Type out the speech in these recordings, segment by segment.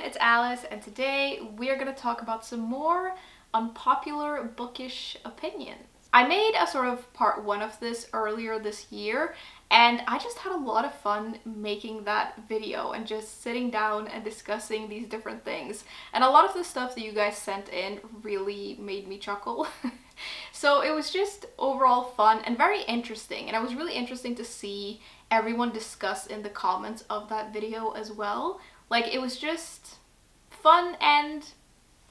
it's Alice, and today we're gonna talk about some more unpopular bookish opinions. I made a sort of part one of this earlier this year, and I just had a lot of fun making that video and just sitting down and discussing these different things. And a lot of the stuff that you guys sent in really made me chuckle. So it was just overall fun and very interesting, and it was really interesting to see everyone discuss in the comments of that video as well. Like, it was just fun and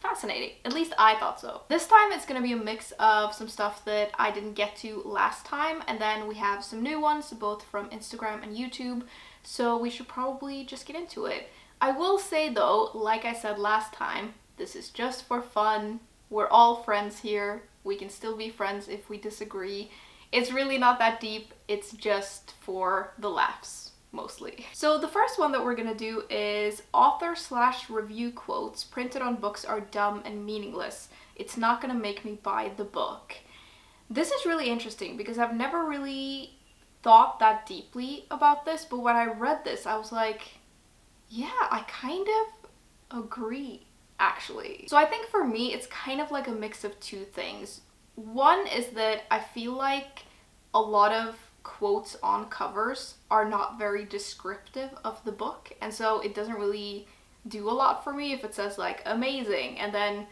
fascinating. At least I thought so. This time it's gonna be a mix of some stuff that I didn't get to last time, and then we have some new ones, both from Instagram and YouTube, so we should probably just get into it. I will say though, like I said last time, this is just for fun. We're all friends here. We can still be friends if we disagree. It's really not that deep. It's just for the laughs, mostly. So the first one that we're gonna do is author/review quotes printed on books are dumb and meaningless. It's not gonna make me buy the book. This is really interesting because I've never really thought that deeply about this, but when I read this, I was like, yeah, I kind of agree, actually. So I think for me, it's kind of like a mix of two things. One is that I feel like a lot of quotes on covers are not very descriptive of the book, and so it doesn't really do a lot for me if it says like amazing and then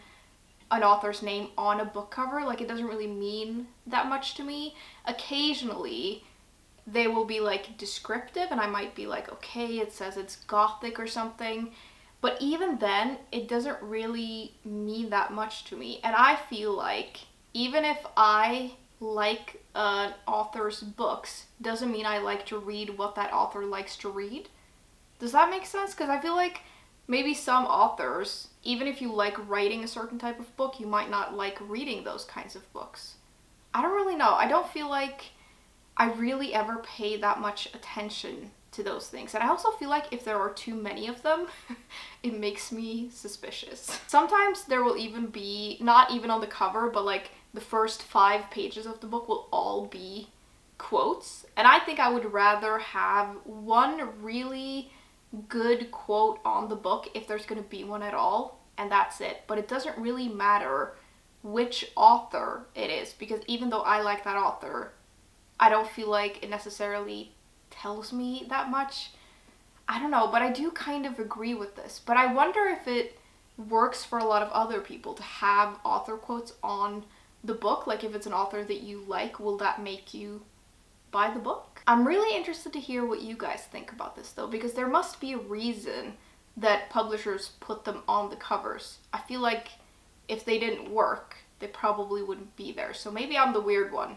an author's name on a book cover. Like, it doesn't really mean that much to me. Occasionally they will be like descriptive and I might be like, okay, it says it's gothic or something, but even then it doesn't really mean that much to me. And I feel like even if I like an author's books, doesn't mean I like to read what that author likes to read. Does that make sense? Because I feel like maybe some authors, even if you like writing a certain type of book, you might not like reading those kinds of books. I don't really know. I don't feel like I really ever pay that much attention to those things. And I also feel like if there are too many of them, it makes me suspicious. Sometimes there will even be, not even on the cover, but like the first 5 pages of the book will all be quotes. And I think I would rather have one really good quote on the book, if there's going to be one at all, and that's it. But it doesn't really matter which author it is, because even though I like that author, I don't feel like it necessarily tells me that much. I don't know, but I do kind of agree with this. But I wonder if it works for a lot of other people to have author quotes on the book. Like, if it's an author that you like, will that make you buy the book? I'm really interested to hear what you guys think about this though, because there must be a reason that publishers put them on the covers. I feel like if they didn't work, they probably wouldn't be there. So maybe I'm the weird one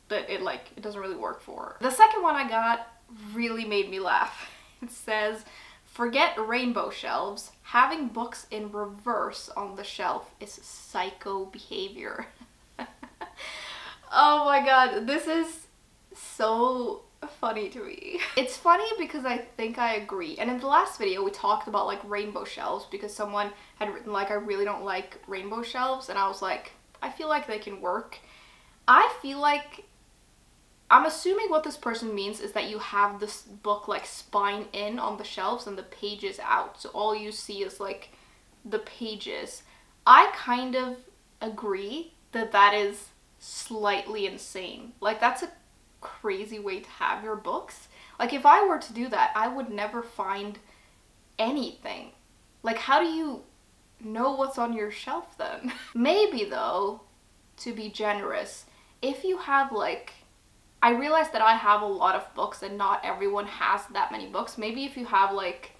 that it doesn't really work for. The second one I got really made me laugh. It says, forget rainbow shelves. Having books in reverse on the shelf is psycho behavior. Oh my god, this is so funny to me. It's funny because I think I agree. And in the last video we talked about like rainbow shelves, because someone had written like, I really don't like rainbow shelves, and I was like, I feel like they can work. I feel like, I'm assuming what this person means is that you have this book like spine in on the shelves and the pages out, so all you see is like the pages. I kind of agree that that is slightly insane. Like, that's a crazy way to have your books. Like, if I were to do that, I would never find anything. Like, how do you know what's on your shelf then? Maybe though, to be generous, if you have like, I realize that I have a lot of books and not everyone has that many books. Maybe if you have like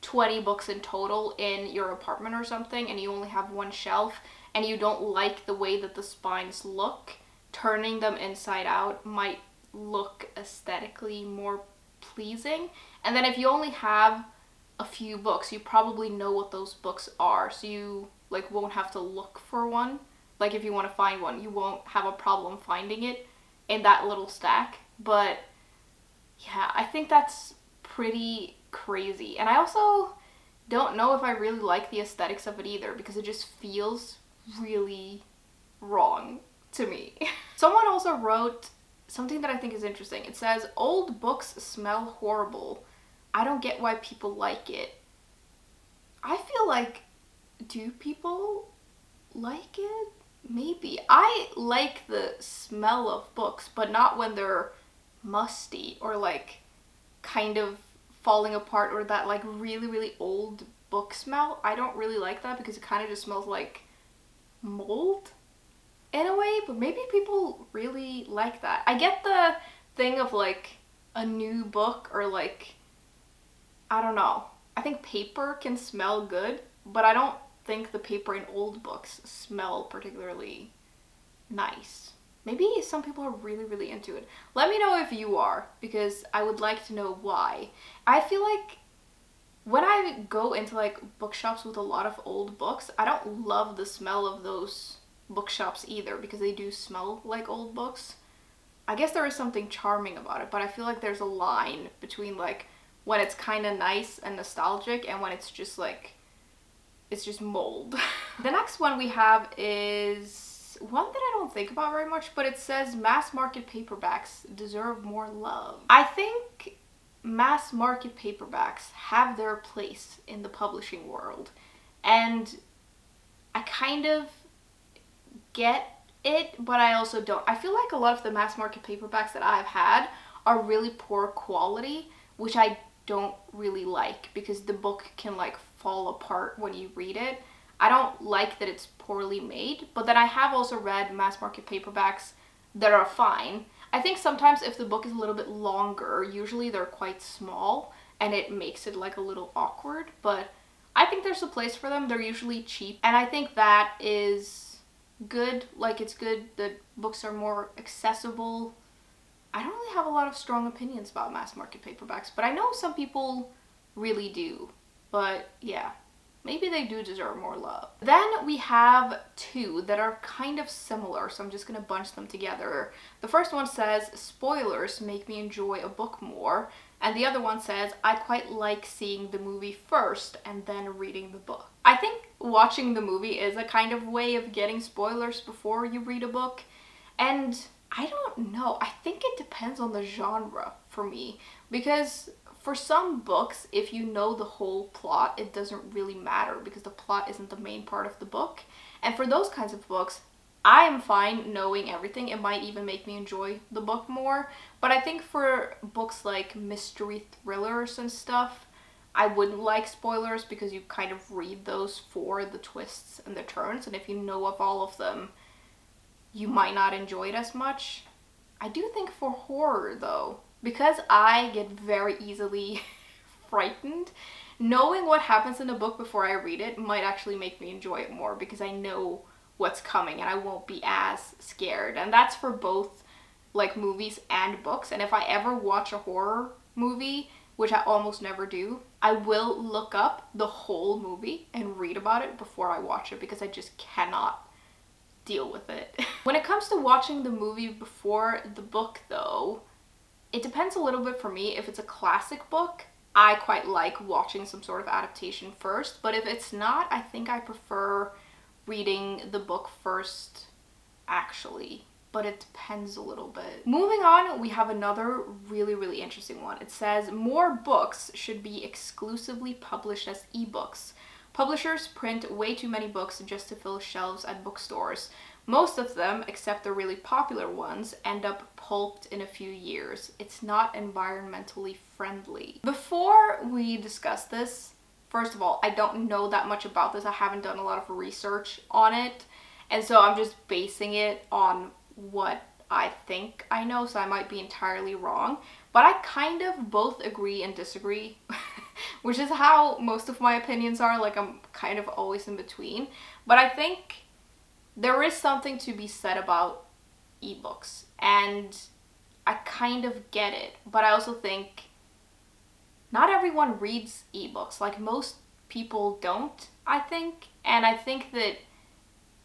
20 books in total in your apartment or something, and you only have one shelf, and you don't like the way that the spines look, turning them inside out might look aesthetically more pleasing. And then if you only have a few books, you probably know what those books are, so you like won't have to look for one. Like, if you want to find one, you won't have a problem finding it in that little stack. But yeah, I think that's pretty crazy. And I also don't know if I really like the aesthetics of it either, because it just feels really wrong to me. Someone also wrote something that I think is interesting. It says, old books smell horrible. I don't get why people like it. I feel like, do people like it? Maybe. I like the smell of books, but not when they're musty or like kind of falling apart, or that like really, really old book smell. I don't really like that because it kind of just smells like mold in a way, but maybe people really like that. I get the thing of like a new book, or like, I don't know. I think paper can smell good, but I don't think the paper in old books smell particularly nice. Maybe some people are really, really into it. Let me know if you are, because I would like to know why. I feel like when I go into like bookshops with a lot of old books, I don't love the smell of those bookshops either, because they do smell like old books. I guess there is something charming about it, but I feel like there's a line between like when it's kind of nice and nostalgic and when it's just like, it's just mold. The next one we have is one that I don't think about very much, but it says mass market paperbacks deserve more love. I think mass market paperbacks have their place in the publishing world, and I kind of get it, but I also don't. I feel like a lot of the mass market paperbacks that I've had are really poor quality, which I don't really like, because the book can like fall apart when you read it. I don't like that it's poorly made, but then I have also read mass market paperbacks that are fine. I think sometimes if the book is a little bit longer, usually they're quite small and it makes it like a little awkward, but I think there's a place for them. They're usually cheap, and I think that is good. Like, it's good that books are more accessible. I don't really have a lot of strong opinions about mass market paperbacks, but I know some people really do. But yeah, maybe they do deserve more love. Then we have two that are kind of similar, so I'm just gonna bunch them together. The first one says, spoilers make me enjoy a book more. And the other one says, I quite like seeing the movie first and then reading the book. I think watching the movie is a kind of way of getting spoilers before you read a book. And I don't know, I think it depends on the genre for me. Because for some books, if you know the whole plot, it doesn't really matter because the plot isn't the main part of the book. And for those kinds of books, I am fine knowing everything. It might even make me enjoy the book more. But I think for books like mystery thrillers and stuff, I wouldn't like spoilers because you kind of read those for the twists and the turns. And if you know of all of them, you might not enjoy it as much. I do think for horror though, because I get very easily frightened, knowing what happens in a book before I read it might actually make me enjoy it more, because I know what's coming and I won't be as scared. And that's for both like movies and books. And if I ever watch a horror movie, which I almost never do, I will look up the whole movie and read about it before I watch it, because I just cannot deal with it. When it comes to watching the movie before the book though, it depends a little bit for me. If it's a classic book, I quite like watching some sort of adaptation first, but if it's not, I think I prefer reading the book first, actually. But it depends a little bit. Moving on, we have another really, really interesting one. It says, more books should be exclusively published as ebooks. Publishers print way too many books just to fill shelves at bookstores. Most of them, except the really popular ones, end up pulped in a few years. It's not environmentally friendly. Before we discuss this, first of all, I don't know that much about this. I haven't done a lot of research on it. And so I'm just basing it on what I think I know, so I might be entirely wrong. But I kind of both agree and disagree, which is how most of my opinions are. Like, I'm kind of always in between. But I think there is something to be said about ebooks, and I kind of get it. But I also think not everyone reads ebooks. Like, most people don't, I think. And I think that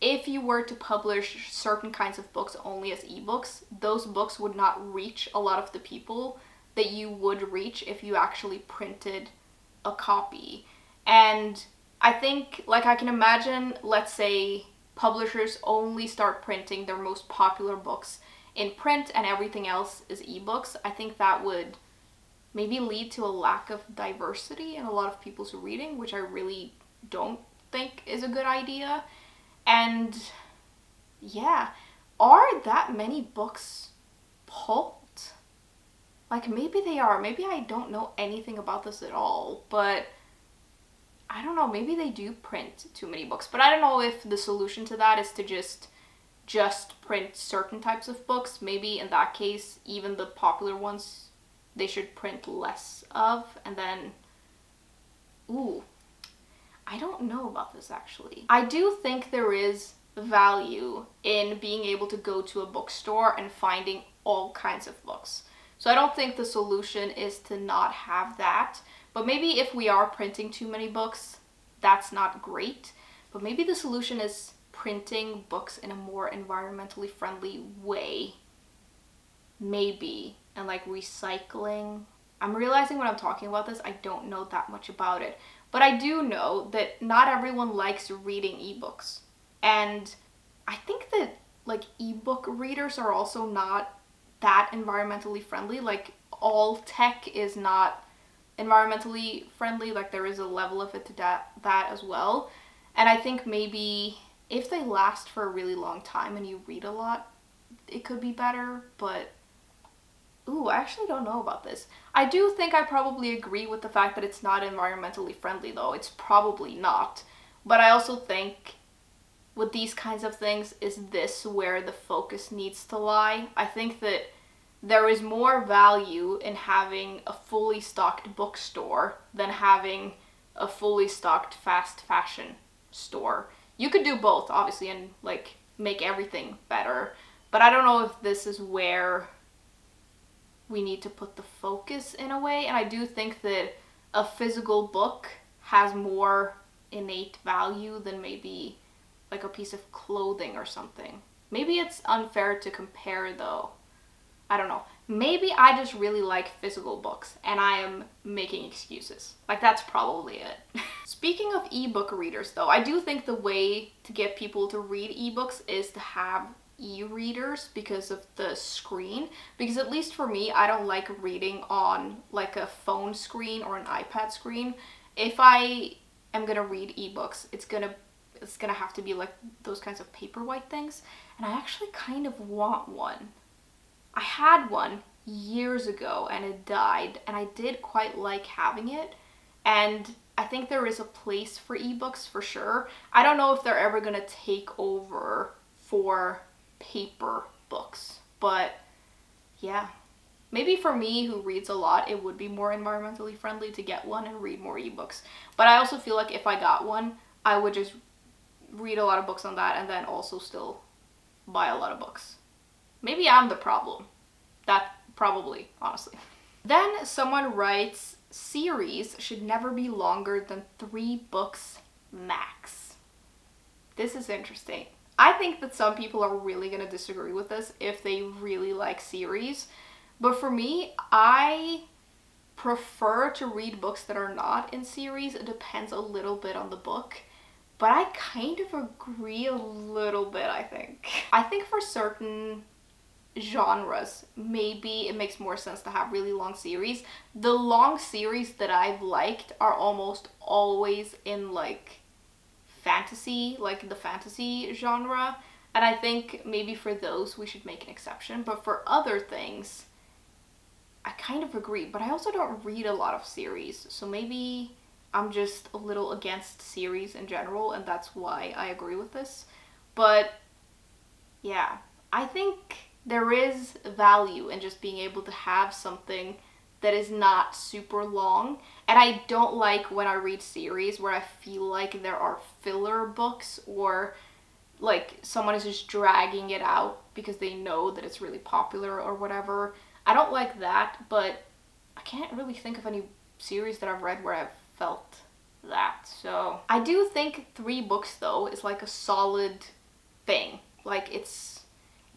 if you were to publish certain kinds of books only as ebooks, those books would not reach a lot of the people that you would reach if you actually printed a copy. And I think, like, I can imagine, let's say publishers only start printing their most popular books in print and everything else is ebooks. I think that would maybe lead to a lack of diversity in a lot of people's reading, which I really don't think is a good idea. And yeah, are that many books pulped? Like, maybe they are. Maybe I don't know anything about this at all, but I don't know. Maybe they do print too many books. But I don't know if the solution to that is to just print certain types of books. Maybe in that case, even the popular ones, they should print less of. And then, ooh, I don't know about this actually. I do think there is value in being able to go to a bookstore and finding all kinds of books. So I don't think the solution is to not have that. But maybe if we are printing too many books, that's not great. But maybe the solution is printing books in a more environmentally friendly way. Maybe. And like recycling. I'm realizing when I'm talking about this, I don't know that much about it. But I do know that not everyone likes reading ebooks. And I think that like ebook readers are also not that environmentally friendly. Like all tech is not environmentally friendly. Like there is a level of it to that as well. And I think maybe if they last for a really long time and you read a lot, it could be better. But ooh, I actually don't know about this. I do think I probably agree with the fact that it's not environmentally friendly though. It's probably not. But I also think with these kinds of things, is this where the focus needs to lie? I think that there is more value in having a fully stocked bookstore than having a fully stocked fast fashion store. You could do both, obviously, and like make everything better. But I don't know if this is where we need to put the focus in a way. And I do think that a physical book has more innate value than maybe like a piece of clothing or something. Maybe it's unfair to compare though. I don't know. Maybe I just really like physical books and I am making excuses. Like that's probably it. Speaking of ebook readers though, I do think the way to get people to read ebooks is to have e-readers because of the screen. Because at least for me, I don't like reading on like a phone screen or an iPad screen. If I am gonna read ebooks, it's gonna have to be like those kinds of paperwhite things. And I actually kind of want one. I had one years ago and it died, and I did quite like having it. And I think there is a place for ebooks for sure. I don't know if they're ever gonna take over for paper books, but yeah. Maybe for me, who reads a lot, it would be more environmentally friendly to get one and read more ebooks. But I also feel like if I got one, I would just read a lot of books on that and then also still buy a lot of books. Maybe I'm the problem. That probably, honestly. Then someone writes, series should never be longer than 3 books max. This is interesting. I think that some people are really gonna disagree with this if they really like series. But for me, I prefer to read books that are not in series. It depends a little bit on the book. But I kind of agree a little bit, I think. I think for certain genres, maybe it makes more sense to have really long series. The long series that I've liked are almost always in like fantasy, like the fantasy genre. And I think maybe for those we should make an exception. But for other things, I kind of agree. But I also don't read a lot of series. So maybe I'm just a little against series in general, and that's why I agree with this. But yeah, I think there is value in just being able to have something that is not super long. And I don't like when I read series where I feel like there are filler books or like someone is just dragging it out because they know that it's really popular or whatever. I don't like that, but I can't really think of any series that I've read where I've felt that. So I do think 3 books though is like a solid thing. Like it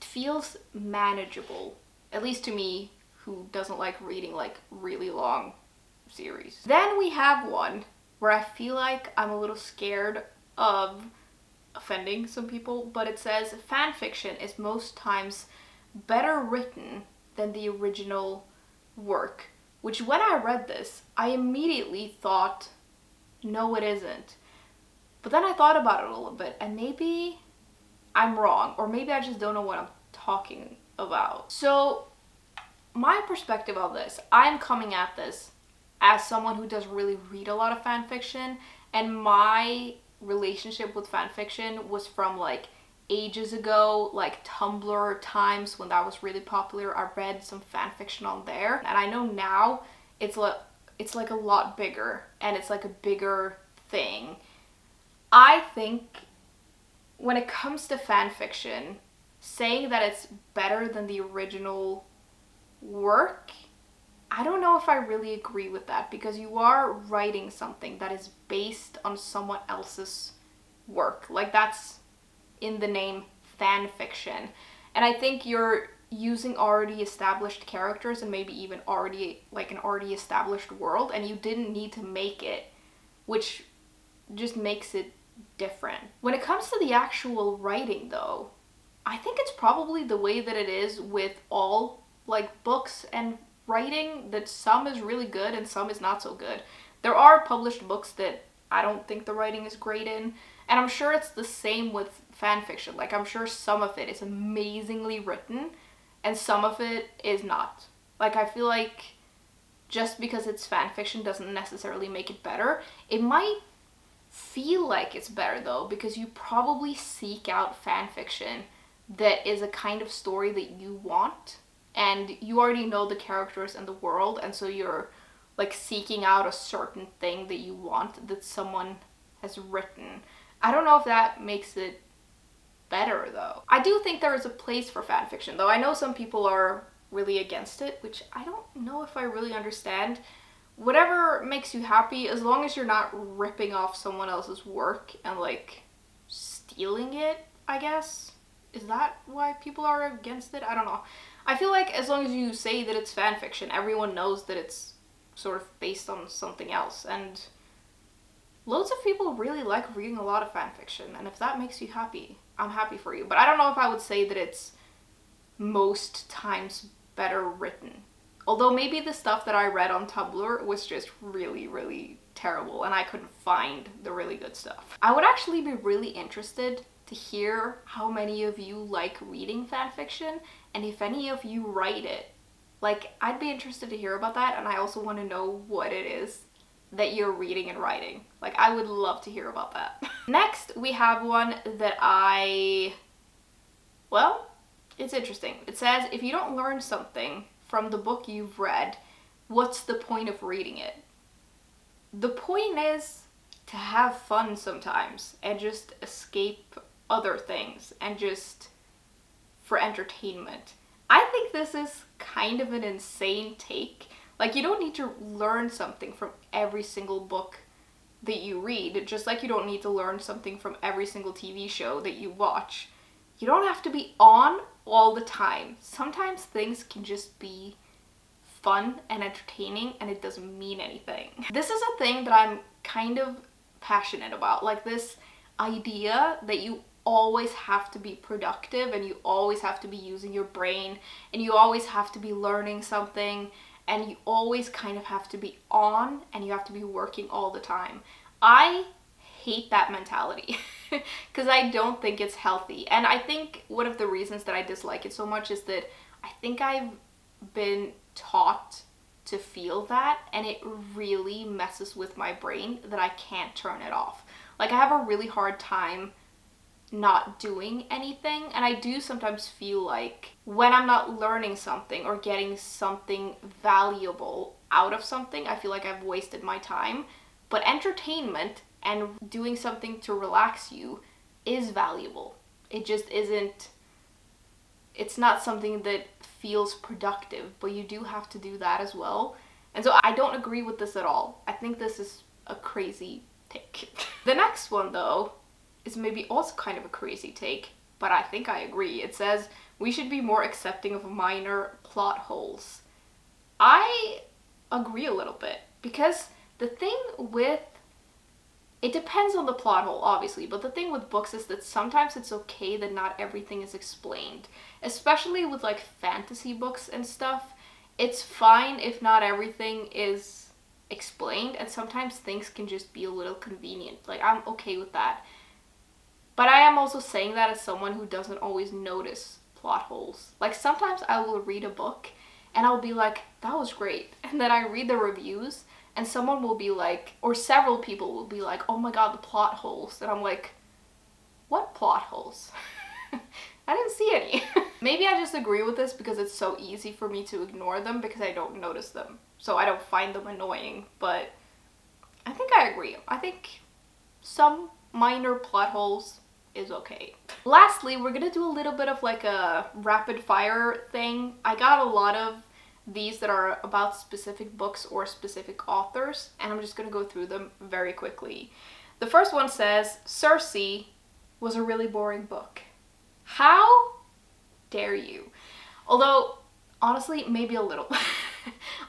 feels manageable, at least to me, who doesn't like reading like really long series. Then we have one where I feel like I'm a little scared of offending some people, but it says fan fiction is most times better written than the original work, which when I read this, I immediately thought, no it isn't. But then I thought about it a little bit, and maybe I'm wrong, or maybe I just don't know what I'm talking about. So my perspective of this, I'm coming at this as someone who does really read a lot of fan fiction, and my relationship with fan fiction was from like ages ago, like Tumblr times when that was really popular. I read some fan fiction on there, and I know now it's like a lot bigger, and it's like a bigger thing. I think when it comes to fan fiction, saying that it's better than the original work, I don't know if I really agree with that, because you are writing something that is based on someone else's work. Like, that's in the name fan fiction. And I think you're using already established characters and maybe even already like an already established world, and you didn't need to make it, which just makes it different. When it comes to the actual writing though, I think it's probably the way that it is with all like books and writing, that some is really good and some is not so good. There are published books that I don't think the writing is great in, and I'm sure it's the same with fan fiction. Like, I'm sure some of it is amazingly written and some of it is not. Like, I feel like just because it's fan fiction doesn't necessarily make it better. It might feel like it's better though, because you probably seek out fan fiction that is a kind of story that you want, and you already know the characters and the world, and so you're like seeking out a certain thing that you want that someone has written. I don't know if that makes it better though. I do think there is a place for fan fiction though. I know some people are really against it, which I don't know if I really understand. Whatever makes you happy, as long as you're not ripping off someone else's work and like stealing it, I guess. Is that why people are against it? I don't know. I feel like as long as you say that it's fan fiction, everyone knows that it's sort of based on something else, and loads of people really like reading a lot of fan fiction, and if that makes you happy, I'm happy for you. But I don't know if I would say that it's most times better written. Although maybe the stuff that I read on Tumblr was just really, really terrible, and I couldn't find the really good stuff. I would actually be really interested to hear how many of you like reading fan fiction, and if any of you write it. Like, I'd be interested to hear about that, and I also want to know what it is that you're reading and writing. Like, I would love to hear about that. Next, we have one that well, it's interesting. It says, if you don't learn something from the book you've read, what's the point of reading it? The point is to have fun sometimes and just escape other things and just for entertainment. I think this is kind of an insane take. Like, you don't need to learn something from every single book that you read, just like you don't need to learn something from every single TV show that you watch. You don't have to be on all the time. Sometimes things can just be fun and entertaining, and it doesn't mean anything. This is a thing that I'm kind of passionate about, like this idea that you always have to be productive, and you always have to be using your brain, and you always have to be learning something, and you always kind of have to be on, and you have to be working all the time. I hate that mentality because I don't think it's healthy. And I think one of the reasons that I dislike it so much is that I think I've been taught to feel that, and it really messes with my brain that I can't turn it off. Like, I have a really hard time not doing anything, and I do sometimes feel like when I'm not learning something or getting something valuable out of something, I feel like I've wasted my time. But entertainment and doing something to relax you is valuable. It just isn't, it's not something that feels productive, but you do have to do that as well. And so I don't agree with this at all. I think this is a crazy take. The next one though is maybe also kind of a crazy take, but I think I agree. It says, we should be more accepting of minor plot holes. I agree a little bit, because the thing with, it depends on the plot hole, obviously, but the thing with books is that sometimes it's okay that not everything is explained. Especially with like fantasy books and stuff, it's fine if not everything is explained, and sometimes things can just be a little convenient. Like, I'm okay with that. But I am also saying that as someone who doesn't always notice plot holes. Like, sometimes I will read a book and I'll be like, that was great. And then I read the reviews and someone will be like, or several people will be like, oh my god, the plot holes. And I'm like, what plot holes? I didn't see any. Maybe I just agree with this because it's so easy for me to ignore them because I don't notice them. So I don't find them annoying, but I think I agree. I think some minor plot holes is okay. Lastly, we're gonna do a little bit of like a rapid fire thing. I got a lot of these that are about specific books or specific authors, and I'm just gonna go through them very quickly. The first one says, Circe was a really boring book. How dare you? Although, honestly, maybe a little.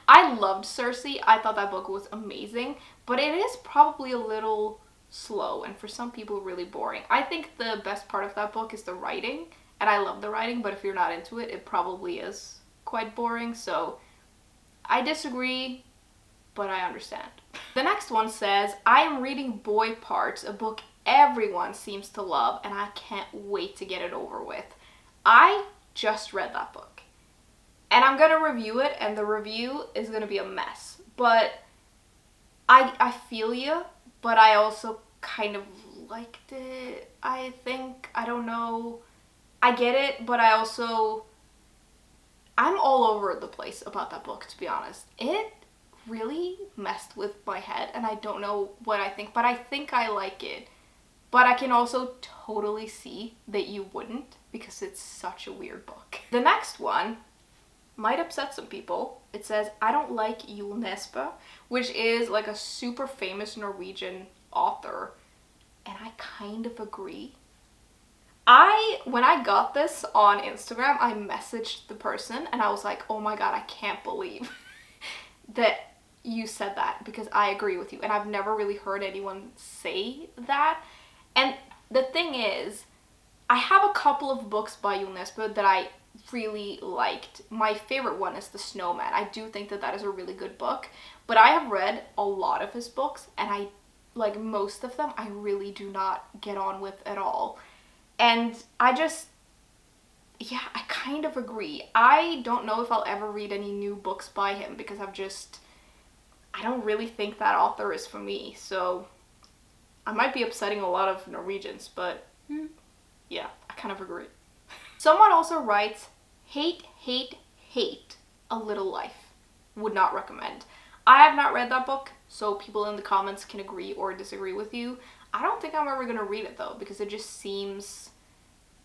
I loved Circe. I thought that book was amazing, but it is probably a little slow and for some people really boring. I think the best part of that book is the writing, and I love the writing, but if you're not into it, it probably is quite boring, so I disagree, but I understand. The next one says, I am reading Boy Parts, a book everyone seems to love, and I can't wait to get it over with. I just read that book, and I'm gonna review it, and the review is gonna be a mess, but I feel you, but I also kind of liked it, I think. I don't know. I get it, but I'm all over the place about that book, to be honest. It really messed with my head, and I don't know what I think, but I think I like it. But I can also totally see that you wouldn't, because it's such a weird book. The next one might upset some people. It says, I don't like Jul Nesbø, which is like a super famous Norwegian author, and I kind of agree. When I got this on Instagram, I messaged the person and I was like, oh my god, I can't believe that you said that, because I agree with you, and I've never really heard anyone say that. And the thing is, I have a couple of books by Jul Nesbø that I really liked. My favorite one is The Snowman. I do think that that is a really good book, but I have read a lot of his books, and like most of them, I really do not get on with at all. And I kind of agree. I don't know if I'll ever read any new books by him because I don't really think that author is for me. So I might be upsetting a lot of Norwegians, but yeah, I kind of agree. Someone also writes, hate, hate, hate A Little Life. Would not recommend. I have not read that book, so people in the comments can agree or disagree with you. I don't think I'm ever going to read it though, because it just seems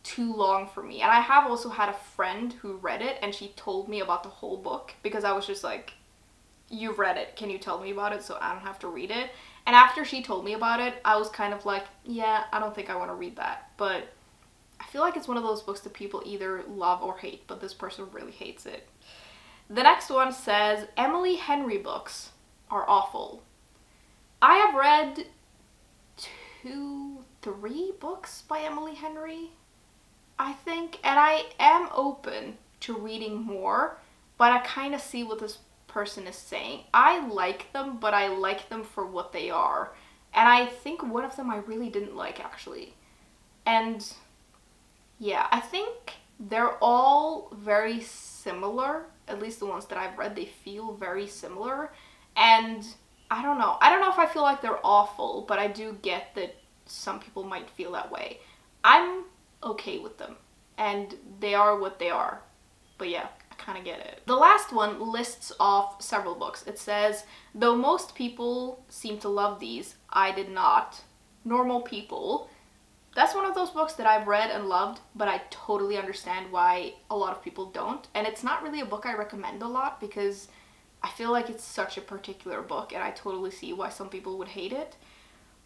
too long for me. And I have also had a friend who read it, and she told me about the whole book, because I was just like, you've read it, can you tell me about it so I don't have to read it? And after she told me about it, I was kind of like, yeah, I don't think I want to read that. But I feel like it's one of those books that people either love or hate, but this person really hates it. The next one says, Emily Henry books are awful. I have read 3 books by Emily Henry, I think, and I am open to reading more, but I kind of see what this person is saying. I like them, but I like them for what they are, and I think one of them I really didn't like, actually. And yeah, I think they're all very similar, at least the ones that I've read, they feel very similar, and I don't know if I feel like they're awful, but I do get that some people might feel that way. I'm okay with them, and they are what they are, but yeah, I kind of get it. The last one lists off several books. It says, though most people seem to love these, I did not. Normal People. That's one of those books that I've read and loved, but I totally understand why a lot of people don't, and it's not really a book I recommend a lot, because I feel like it's such a particular book, and I totally see why some people would hate it.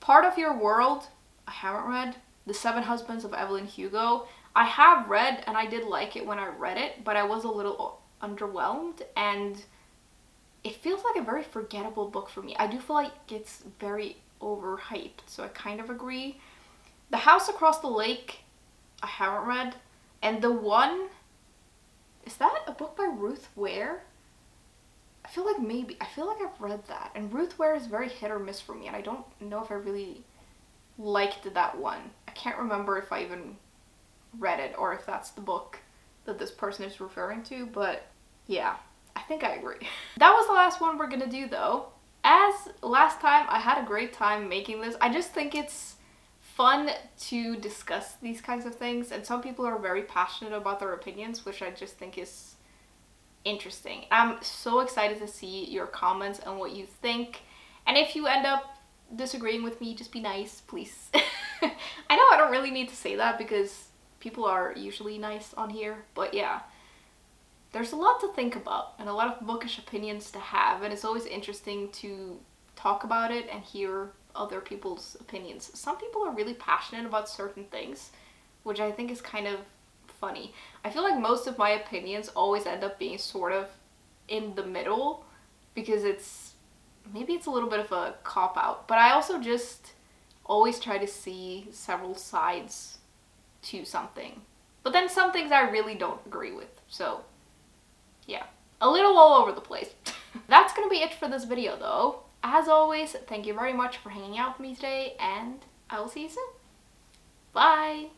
Part of Your World, I haven't read. The Seven Husbands of Evelyn Hugo, I have read, and I did like it when I read it, but I was a little underwhelmed, and it feels like a very forgettable book for me. I do feel like it's very overhyped, so I kind of agree. The House Across the Lake, I haven't read. And The One, is that a book by Ruth Ware? I feel like I've read that. And Ruth Ware is very hit or miss for me, and I don't know if I really liked that one. I can't remember if I even read it or if that's the book that this person is referring to, but yeah, I think I agree. That was the last one we're gonna do though. As last time, I had a great time making this. I just think it's fun to discuss these kinds of things, and some people are very passionate about their opinions, which I just think is interesting. I'm so excited to see your comments and what you think, and if you end up disagreeing with me, just be nice, please. I know I don't really need to say that because people are usually nice on here, but yeah, there's a lot to think about and a lot of bookish opinions to have, and it's always interesting to talk about it and hear other people's opinions. Some people are really passionate about certain things, which I think is kind of funny. I feel like most of my opinions always end up being sort of in the middle because maybe it's a little bit of a cop-out, but I also just always try to see several sides to something. But then some things I really don't agree with, so yeah, a little all over the place. That's gonna be it for this video though. As always, thank you very much for hanging out with me today, and I will see you soon. Bye!